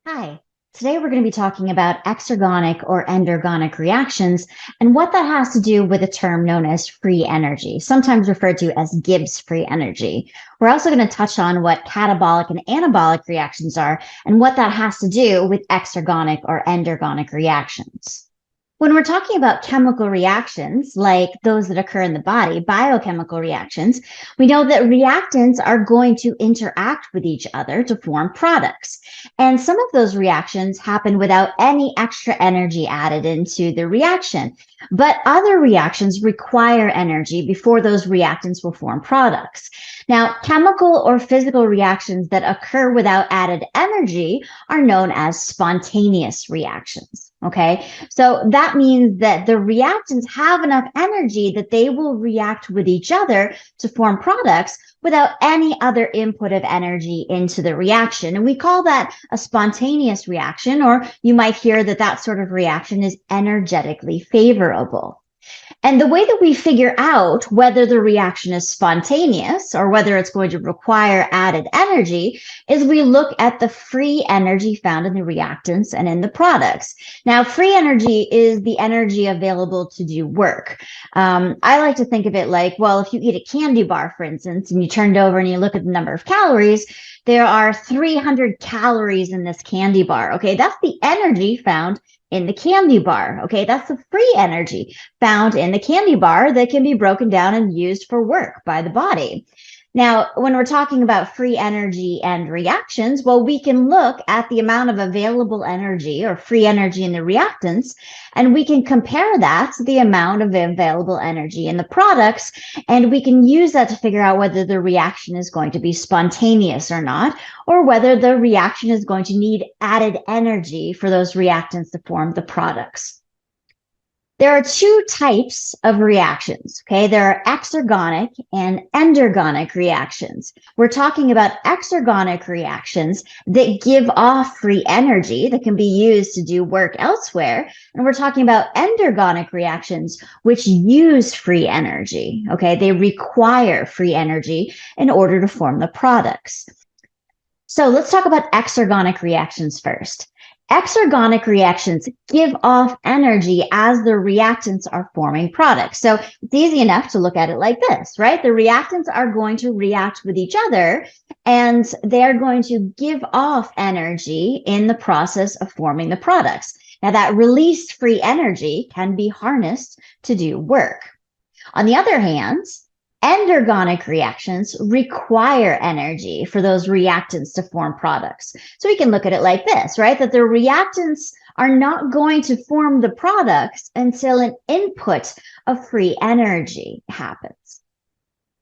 Hi. Today we're going to be talking about exergonic or endergonic reactions and what that has to do with a term known as free energy, sometimes referred to as Gibbs free energy. We're also going to touch on what catabolic and anabolic reactions are and what that has to do with exergonic or endergonic reactions. When we're talking about chemical reactions, like those that occur in the body, biochemical reactions, we know that reactants are going to interact with each other to form products. And some of those reactions happen without any extra energy added into the reaction. But other reactions require energy before those reactants will form products. Now, chemical or physical reactions that occur without added energy are known as spontaneous reactions. Okay, so that means that the reactants have enough energy that they will react with each other to form products without any other input of energy into the reaction. And we call that a spontaneous reaction, or you might hear that that sort of reaction is energetically favorable. And the way that we figure out whether the reaction is spontaneous or whether it's going to require added energy is we look at the free energy found in the reactants and in the products. Now, free energy is the energy available to do work. I like to think of it like, well, if you eat a candy bar, for instance, and you turn it over and you look at the number of calories, there are 300 calories in this candy bar. Okay, that's the energy found in the candy bar. Okay, that's the free energy found in the candy bar that can be broken down and used for work by the body. Now, when we're talking about free energy and reactions, well, we can look at the amount of available energy or free energy in the reactants, and we can compare that to the amount of available energy in the products, and we can use that to figure out whether the reaction is going to be spontaneous or not, or whether the reaction is going to need added energy for those reactants to form the products. There are two types of reactions, okay? There are exergonic and endergonic reactions. We're talking about exergonic reactions that give off free energy that can be used to do work elsewhere. And we're talking about endergonic reactions, which use free energy, okay? They require free energy in order to form the products. So let's talk about exergonic reactions first. Exergonic reactions give off energy as the reactants are forming products. So it's easy enough to look at it like this, right? The reactants are going to react with each other and they're going to give off energy in the process of forming the products. Now, that released free energy can be harnessed to do work. On the other hand, endergonic reactions require energy for those reactants to form products. So we can look at it like this, right? That the reactants are not going to form the products until an input of free energy happens.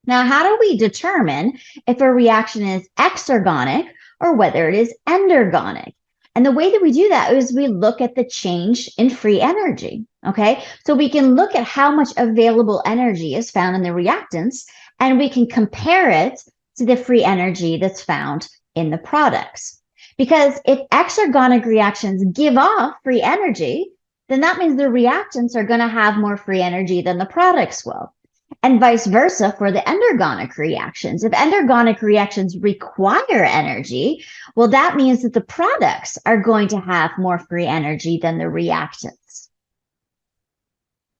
Now, how do we determine if a reaction is exergonic or whether it is endergonic? And the way that we do that is we look at the change in free energy. Okay, so we can look at how much available energy is found in the reactants, and we can compare it to the free energy that's found in the products. Because if exergonic reactions give off free energy, then that means the reactants are going to have more free energy than the products will. And vice versa for the endergonic reactions. If endergonic reactions require energy, well, that means that the products are going to have more free energy than the reactants.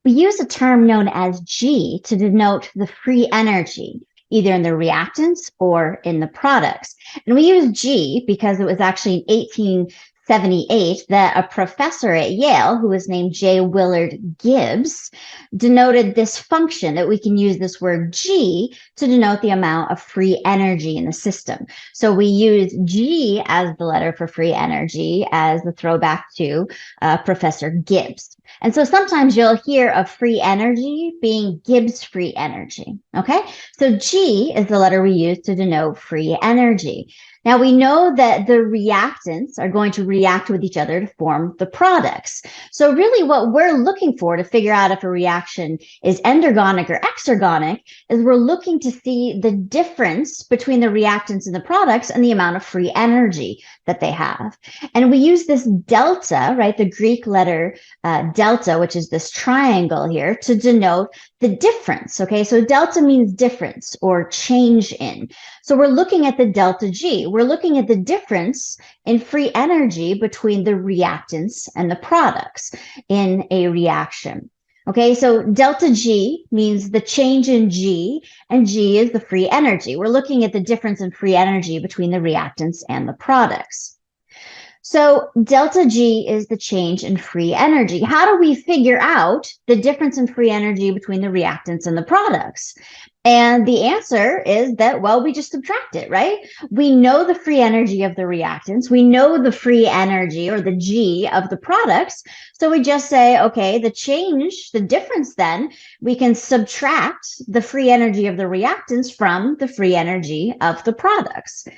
We use a term known as G to denote the free energy, either in the reactants or in the products. And we use G because it was actually in 1878 that a professor at Yale, who was named J. Willard Gibbs, denoted this function that we can use this word G to denote the amount of free energy in the system. So we use G as the letter for free energy as the throwback to Professor Gibbs. And so sometimes you'll hear of free energy being Gibbs free energy. Okay, so G is the letter we use to denote free energy. Now, we know that the reactants are going to react with each other to form the products. So really what we're looking for to figure out if a reaction is endergonic or exergonic is we're looking to see the difference between the reactants and the products and the amount of free energy that they have. And we use this delta, right, the Greek letter delta, which is this triangle here, to denote the difference. Okay, so delta means difference or change in. So we're looking at the delta G. We're looking at the difference in free energy between the reactants and the products in a reaction. Okay, so delta G means the change in G, and G is the free energy. We're looking at the difference in free energy between the reactants and the products. So delta G is the change in free energy. How do we figure out the difference in free energy between the reactants and the products? And the answer is that, well, we just subtract it, right? We know the free energy of the reactants. We know the free energy or the G of the products. So we just say, okay, the change, the difference then, we can subtract the free energy of the reactants from the free energy of the products.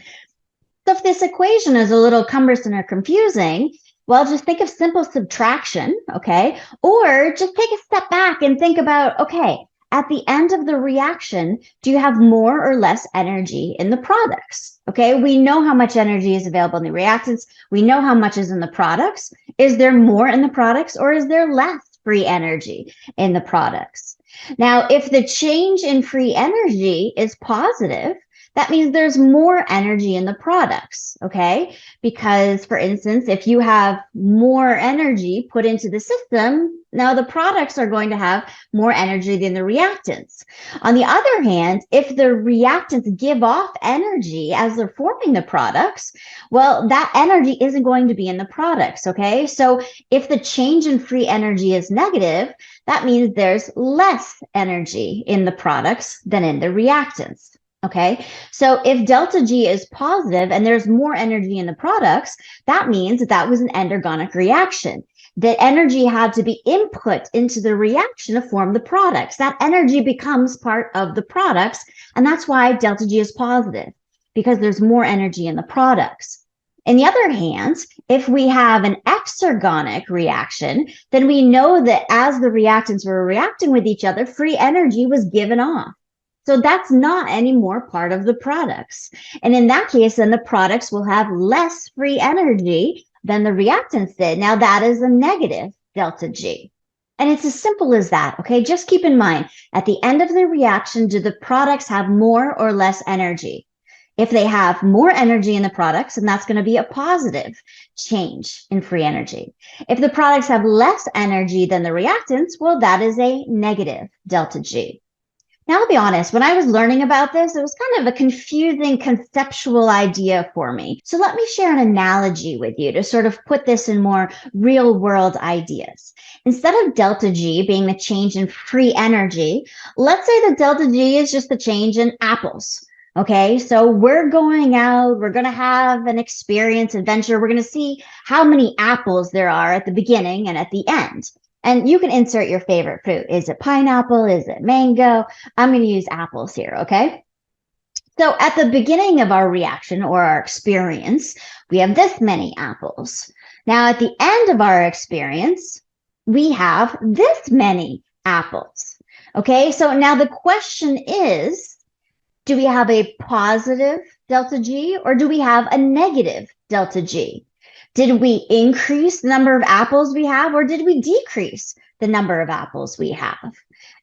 So if this equation is a little cumbersome or confusing, well, just think of simple subtraction, okay? Or just take a step back and think about, okay, at the end of the reaction, do you have more or less energy in the products? Okay, we know how much energy is available in the reactants. We know how much is in the products. Is there more in the products or is there less free energy in the products? Now, if the change in free energy is positive, that means there's more energy in the products, okay? Because, for instance, if you have more energy put into the system, now the products are going to have more energy than the reactants. On the other hand, if the reactants give off energy as they're forming the products, well, that energy isn't going to be in the products, okay? So if the change in free energy is negative, that means there's less energy in the products than in the reactants. Okay, so if delta G is positive and there's more energy in the products, that means that was an endergonic reaction. That energy had to be input into the reaction to form the products. That energy becomes part of the products, and that's why delta G is positive, because there's more energy in the products. On the other hand, if we have an exergonic reaction, then we know that as the reactants were reacting with each other, free energy was given off. So that's not anymore part of the products. And in that case, then the products will have less free energy than the reactants did. Now that is a negative delta G. And it's as simple as that, okay? Just keep in mind, at the end of the reaction, do the products have more or less energy? If they have more energy in the products, then that's going to be a positive change in free energy. If the products have less energy than the reactants, well, that is a negative delta G. Now, I'll be honest, when I was learning about this, it was kind of a confusing conceptual idea for me. So let me share an analogy with you to sort of put this in more real world ideas. Instead of delta G being the change in free energy, let's say the delta G is just the change in apples. Okay, so we're going out, we're going to have an experience, adventure. We're going to see how many apples there are at the beginning and at the end. And you can insert your favorite fruit. Is it pineapple? Is it mango? I'm going to use apples here, okay? So at the beginning of our reaction or our experience, we have this many apples. Now at the end of our experience, we have this many apples, okay? So now the question is, do we have a positive delta G or do we have a negative delta G? Did we increase the number of apples we have or did we decrease the number of apples we have?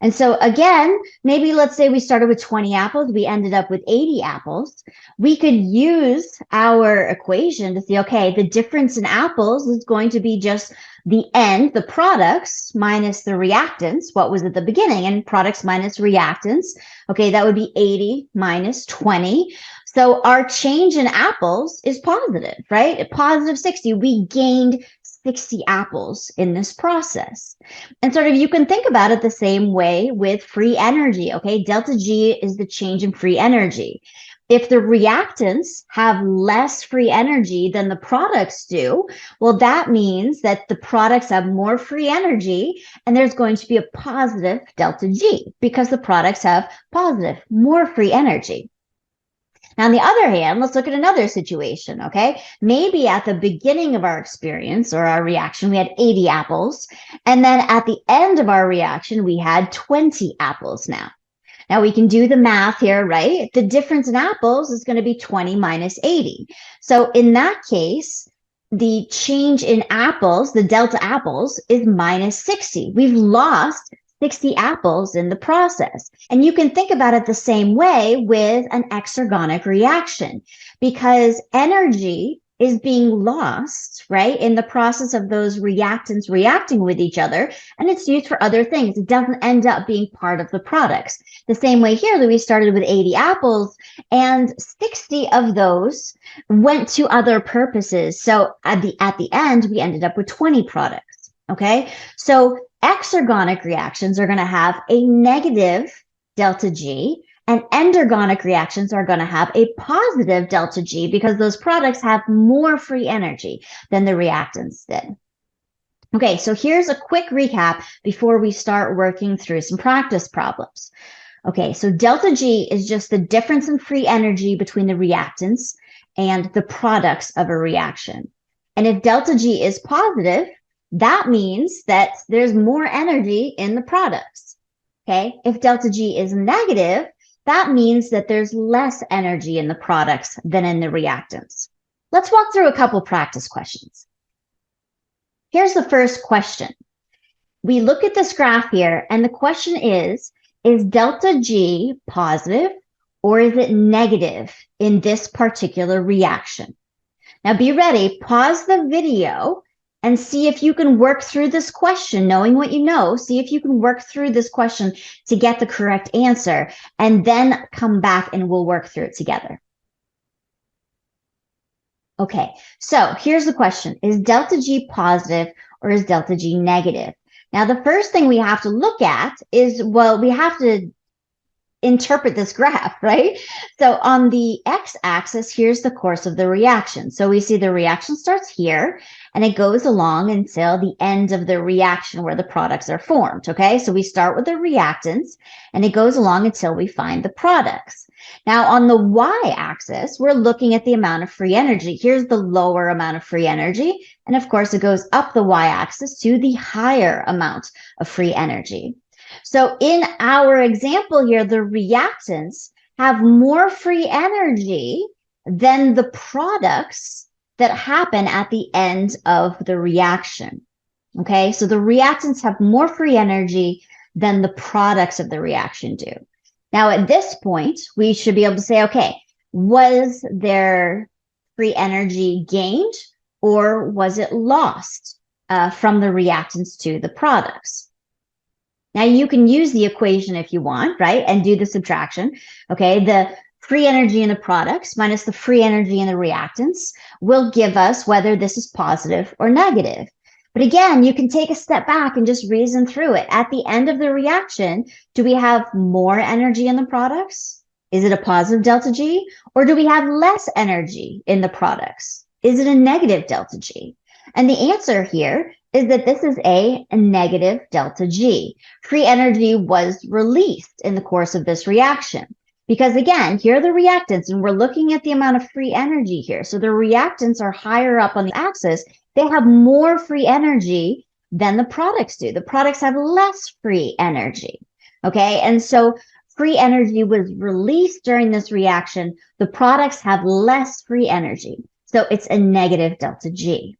And so again, maybe let's say we started with 20 apples, we ended up with 80 apples. We could use our equation to see, okay, the difference in apples is going to be just the end, the products minus the reactants. What was at the beginning? And products minus reactants. Okay, that would be 80 minus 20. So our change in apples is positive, right? A positive 60. We gained 60 apples in this process. And sort of you can think about it the same way with free energy, okay? Delta G is the change in free energy. If the reactants have less free energy than the products do, well, that means that the products have more free energy and there's going to be a positive delta G because the products have positive, more free energy. Now, on the other hand, let's look at another situation, okay? Maybe at the beginning of our experience or our reaction, we had 80 apples. And then at the end of our reaction, we had 20 apples now. Now we can do the math here, right? The difference in apples is going to be 20 minus 80. So in that case, the change in apples, the delta apples, is minus 60. We've lost 60 apples in the process. And you can think about it the same way with an exergonic reaction, because energy is being lost, right, in the process of those reactants reacting with each other, and it's used for other things. It doesn't end up being part of the products. The same way here, Louis started with 80 apples, and 60 of those went to other purposes. So at the end, we ended up with 20 products, okay? So exergonic reactions are going to have a negative delta G, and endergonic reactions are going to have a positive delta G because those products have more free energy than the reactants did. Okay, so here's a quick recap before we start working through some practice problems. Okay, so delta G is just the difference in free energy between the reactants and the products of a reaction. And if delta G is positive, that means that there's more energy in the products. Okay, if delta G is negative, that means that there's less energy in the products than in the reactants. Let's walk through a couple practice questions. Here's the first question. We look at this graph here, and the question is delta G positive or is it negative in this particular reaction? Now be ready, pause the video and see if you can work through this question, knowing what you know, see if you can work through this question to get the correct answer, and then come back and we'll work through it together. Okay, so here's the question. Is delta G positive or is delta G negative? Now, the first thing we have to look at is, well, we have to interpret this graph, right? So on the x-axis, here's the course of the reaction. So we see the reaction starts here and it goes along until the end of the reaction where the products are formed, okay? So we start with the reactants and it goes along until we find the products. Now on the y-axis, we're looking at the amount of free energy. Here's the lower amount of free energy. And of course, it goes up the y-axis to the higher amount of free energy. So in our example here, the reactants have more free energy than the products that happen at the end of the reaction. Okay, so the reactants have more free energy than the products of the reaction do. Now, at this point, we should be able to say, okay, was there free energy gained or was it lost from the reactants to the products? Now, you can use the equation if you want, right, and do the subtraction. Okay, the free energy in the products minus the free energy in the reactants will give us whether this is positive or negative. But again, you can take a step back and just reason through it. At the end of the reaction, do we have more energy in the products? Is it a positive delta G? Or do we have less energy in the products? Is it a negative delta G? And the answer here is that this is a negative delta G. Free energy was released in the course of this reaction. Because again, here are the reactants, and we're looking at the amount of free energy here. So the reactants are higher up on the axis. They have more free energy than the products do. The products have less free energy. Okay, and so free energy was released during this reaction. The products have less free energy. So it's a negative delta G.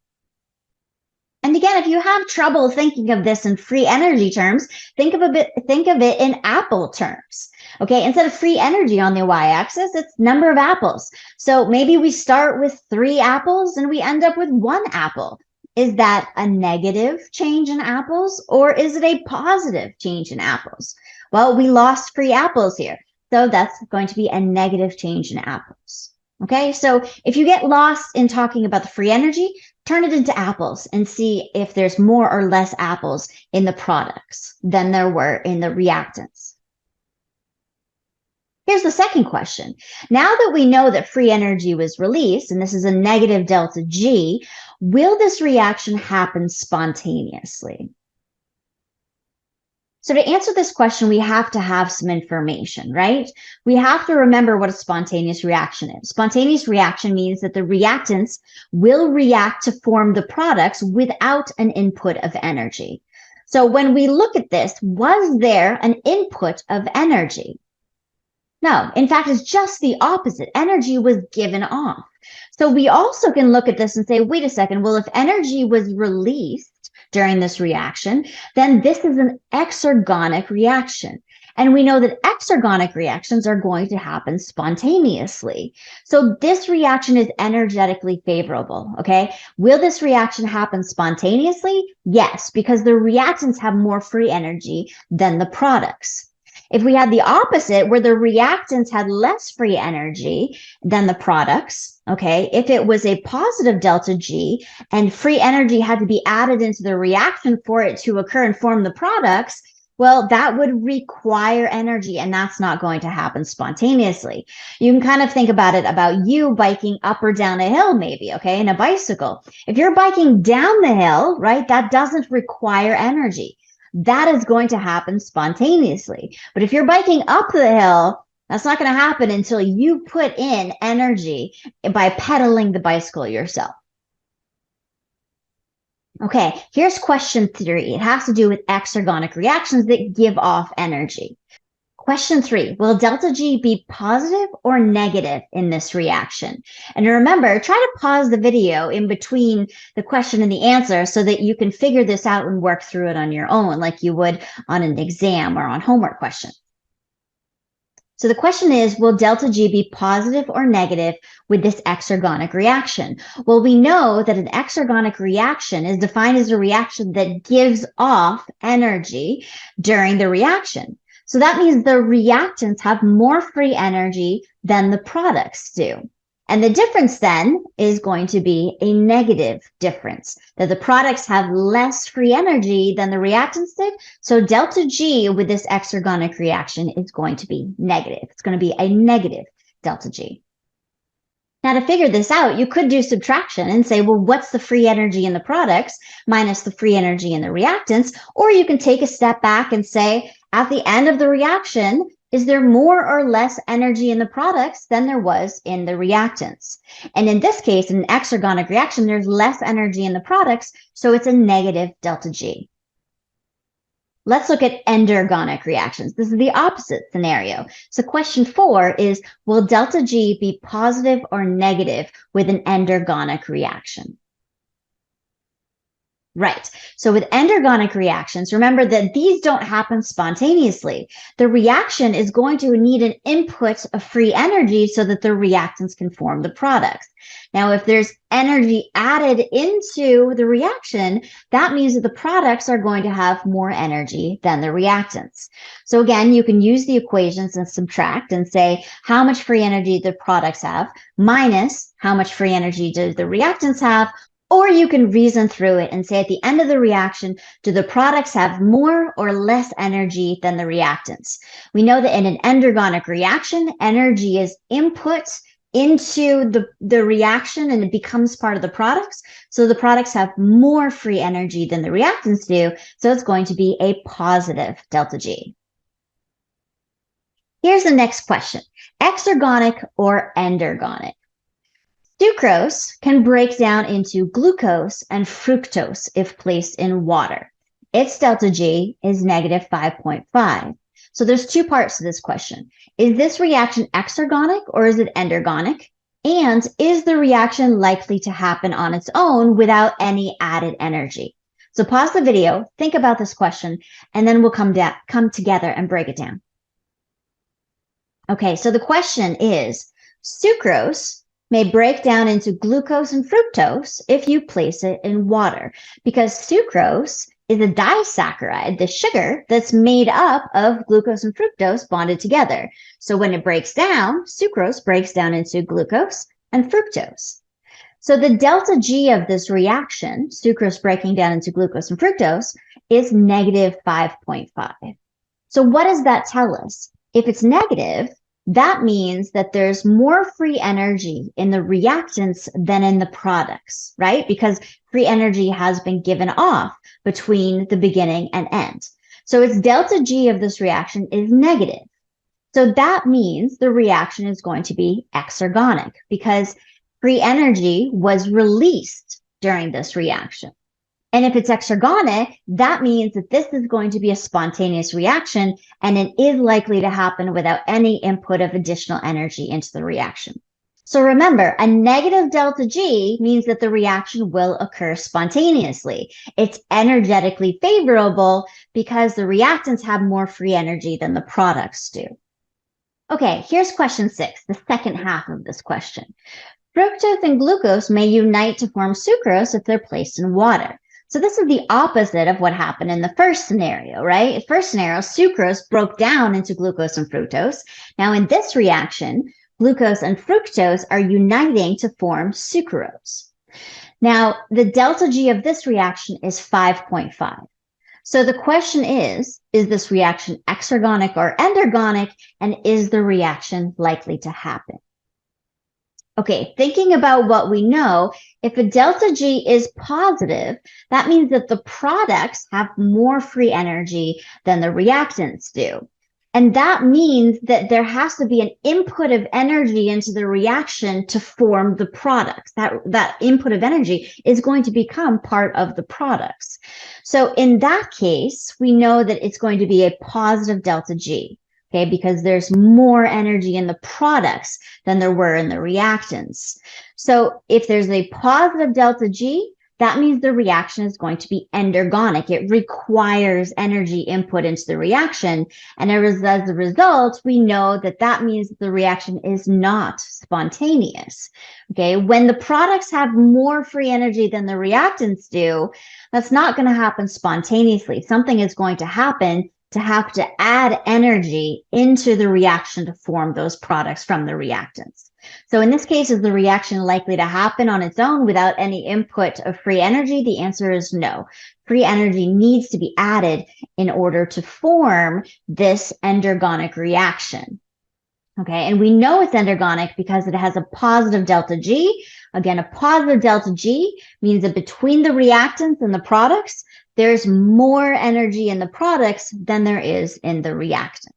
And again, if you have trouble thinking of this in free energy terms, think of it in apple terms. Okay, instead of free energy on the y-axis, it's number of apples. So maybe we start with 3 apples and we end up with 1 apple. Is that a negative change in apples or is it a positive change in apples? Well, we lost free apples here. So that's going to be a negative change in apples. Okay, so if you get lost in talking about the free energy, turn it into apples and see if there's more or less apples in the products than there were in the reactants. Here's the second question. Now that we know that free energy was released, and this is a negative delta G, will this reaction happen spontaneously? So to answer this question, we have to have some information, right? We have to remember what a spontaneous reaction is. Spontaneous reaction means that the reactants will react to form the products without an input of energy. So when we look at this, was there an input of energy? No, in fact, it's just the opposite. Energy was given off. So we also can look at this and say, wait a second, well, if energy was released during this reaction, then this is an exergonic reaction. And we know that exergonic reactions are going to happen spontaneously. So this reaction is energetically favorable, okay? Will this reaction happen spontaneously? Yes, because the reactants have more free energy than the products. If we had the opposite, where the reactants had less free energy than the products, okay, if it was a positive delta G and free energy had to be added into the reaction for it to occur and form the products, well, that would require energy, and that's not going to happen spontaneously. You can kind of think about it about you biking up or down a hill, maybe, okay, in a bicycle. If you're biking down the hill, right, that doesn't require energy. That is going to happen spontaneously. But if you're biking up the hill, that's not going to happen until you put in energy by pedaling the bicycle yourself. Okay, here's question 3. It has to do with exergonic reactions that give off energy. Question 3, will delta G be positive or negative in this reaction? And remember, try to pause the video in between the question and the answer so that you can figure this out and work through it on your own, like you would on an exam or on homework questions. So the question is, will delta G be positive or negative with this exergonic reaction? Well, we know that an exergonic reaction is defined as a reaction that gives off energy during the reaction. So that means the reactants have more free energy than the products do. And the difference then is going to be a negative difference, that the products have less free energy than the reactants did. So delta G with this exergonic reaction is going to be negative. It's going to be a negative delta G. Now, to figure this out, you could do subtraction and say, well, what's the free energy in the products minus the free energy in the reactants? Or you can take a step back and say, at the end of the reaction, is there more or less energy in the products than there was in the reactants? And in this case, in an exergonic reaction, there's less energy in the products, so it's a negative delta G. Let's look at endergonic reactions. This is the opposite scenario. So question 4 is, will delta G be positive or negative with an endergonic reaction? Right. So with endergonic reactions, remember that these don't happen spontaneously. The reaction is going to need an input of free energy so that the reactants can form the products. Now, if there's energy added into the reaction, that means that the products are going to have more energy than the reactants. So again, you can use the equations and subtract and say how much free energy the products have minus how much free energy do the reactants have. Or you can reason through it and say at the end of the reaction, do the products have more or less energy than the reactants? We know that in an endergonic reaction, energy is input into the reaction and it becomes part of the products. So the products have more free energy than the reactants do. So it's going to be a positive delta G. Here's the next question. Exergonic or endergonic? Sucrose can break down into glucose and fructose if placed in water. Its delta G is negative 5.5. So there's two parts to this question. Is this reaction exergonic or is it endergonic? And is the reaction likely to happen on its own without any added energy? So pause the video, think about this question, and then we'll come together and break it down. Okay, so the question is, sucrose may break down into glucose and fructose if you place it in water, because sucrose is a disaccharide, the sugar that's made up of glucose and fructose bonded together. So when it breaks down, sucrose breaks down into glucose and fructose. So the delta G of this reaction, sucrose breaking down into glucose and fructose, is negative 5.5. So what does that tell us? If it's negative, that means that there's more free energy in the reactants than in the products, right? Because free energy has been given off between the beginning and end. So its delta G of this reaction is negative. So that means the reaction is going to be exergonic because free energy was released during this reaction. And if it's exergonic, that means that this is going to be a spontaneous reaction and it is likely to happen without any input of additional energy into the reaction. So remember, a negative delta G means that the reaction will occur spontaneously. It's energetically favorable because the reactants have more free energy than the products do. Okay, here's question 6, the second half of this question. Fructose and glucose may unite to form sucrose if they're placed in water. So this is the opposite of what happened in the first scenario, right? In the first scenario, sucrose broke down into glucose and fructose. Now in this reaction, glucose and fructose are uniting to form sucrose. Now the delta G of this reaction is 5.5. So the question is this reaction exergonic or endergonic, and is the reaction likely to happen? Okay, thinking about what we know, if a delta G is positive, that means that the products have more free energy than the reactants do. And that means that there has to be an input of energy into the reaction to form the products. That input of energy is going to become part of the products. So in that case, we know that it's going to be a positive delta G. Okay, because there's more energy in the products than there were in the reactants. So if there's a positive delta G, that means the reaction is going to be endergonic. It requires energy input into the reaction. And as a result, we know that that means that the reaction is not spontaneous. Okay, when the products have more free energy than the reactants do, that's not going to happen spontaneously. Something is going to happen to have to add energy into the reaction to form those products from the reactants. So in this case, is the reaction likely to happen on its own without any input of free energy? The answer is no. Free energy needs to be added in order to form this endergonic reaction. Okay, and we know it's endergonic because it has a positive delta G. Again, a positive delta G means that between the reactants and the products, there's more energy in the products than there is in the reactants.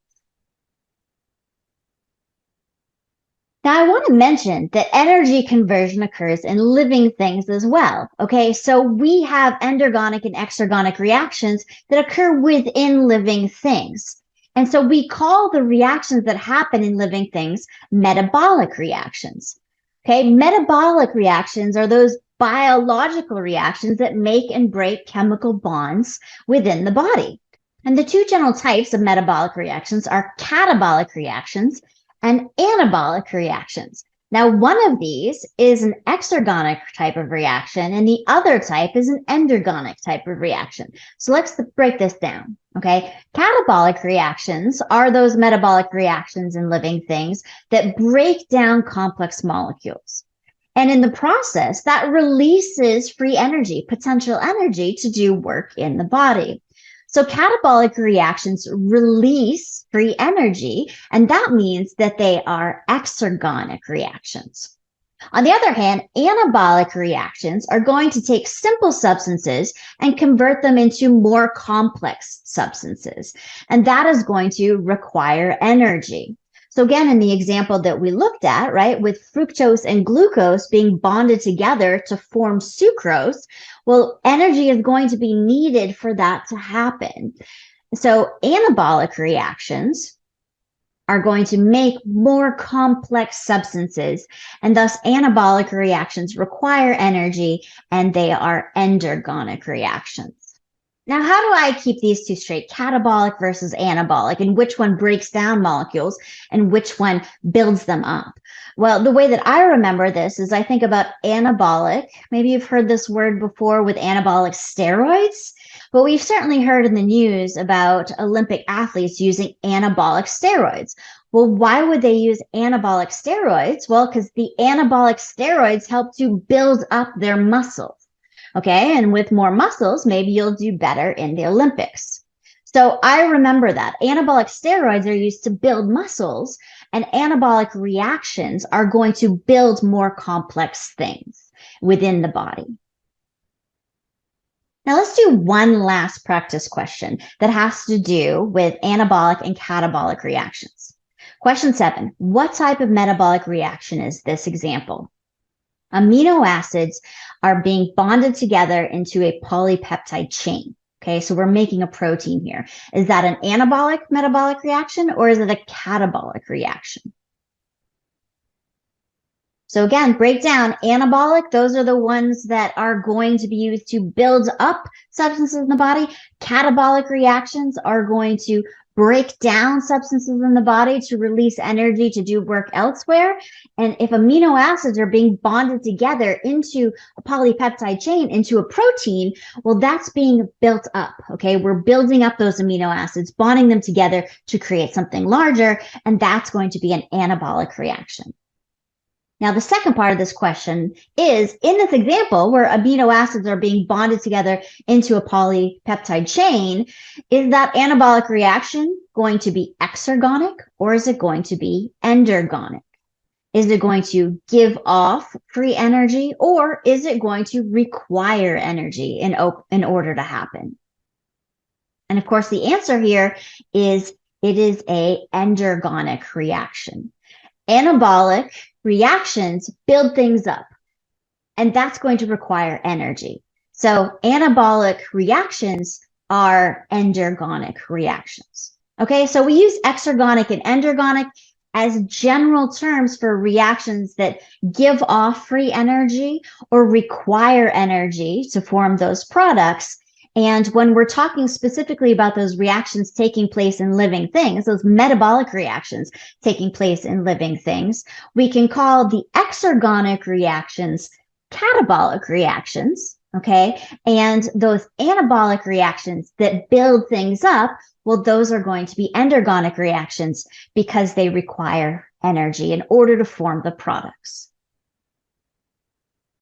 Now, I want to mention that energy conversion occurs in living things as well. Okay, so we have endergonic and exergonic reactions that occur within living things. And so we call the reactions that happen in living things metabolic reactions. Okay, metabolic reactions are those biological reactions that make and break chemical bonds within the body. And the two general types of metabolic reactions are catabolic reactions and anabolic reactions. Now, one of these is an exergonic type of reaction, and the other type is an endergonic type of reaction. So let's break this down, okay? Catabolic reactions are those metabolic reactions in living things that break down complex molecules. And in the process, that releases free energy, potential energy to do work in the body. So catabolic reactions release free energy, and that means that they are exergonic reactions. On the other hand, anabolic reactions are going to take simple substances and convert them into more complex substances, and that is going to require energy. So again, in the example that we looked at, right, with fructose and glucose being bonded together to form sucrose, well, energy is going to be needed for that to happen. So anabolic reactions are going to make more complex substances, and thus anabolic reactions require energy, and they are endergonic reactions. Now, how do I keep these two straight, catabolic versus anabolic, and which one breaks down molecules and which one builds them up? Well, the way that I remember this is I think about anabolic. Maybe you've heard this word before with anabolic steroids, but we've certainly heard in the news about Olympic athletes using anabolic steroids. Well, why would they use anabolic steroids? Well, because the anabolic steroids help to build up their muscles. Okay, and with more muscles, maybe you'll do better in the Olympics. So I remember that. Anabolic steroids are used to build muscles, and anabolic reactions are going to build more complex things within the body. Now let's do one last practice question that has to do with anabolic and catabolic reactions. Question 7, what type of metabolic reaction is this example? Amino acids are being bonded together into a polypeptide chain. Okay, so we're making a protein here. Is that an anabolic metabolic reaction, or is it a catabolic reaction? So again, break down anabolic. Those are the ones that are going to be used to build up substances in the body. Catabolic reactions are going to break down substances in the body to release energy to do work elsewhere. And if amino acids are being bonded together into a polypeptide chain, into a protein, well, that's being built up. Okay. We're building up those amino acids, bonding them together to create something larger. And that's going to be an anabolic reaction. Now, the second part of this question is, in this example where amino acids are being bonded together into a polypeptide chain, is that anabolic reaction going to be exergonic or is it going to be endergonic? Is it going to give off free energy or is it going to require energy in order to happen? And of course, the answer here is it is a endergonic reaction. Anabolic reactions build things up, and that's going to require energy. So anabolic reactions are endergonic reactions. Okay, so we use exergonic and endergonic as general terms for reactions that give off free energy or require energy to form those products. And when we're talking specifically about those reactions taking place in living things, those metabolic reactions taking place in living things, we can call the exergonic reactions catabolic reactions, okay? And those anabolic reactions that build things up, well, those are going to be endergonic reactions because they require energy in order to form the products.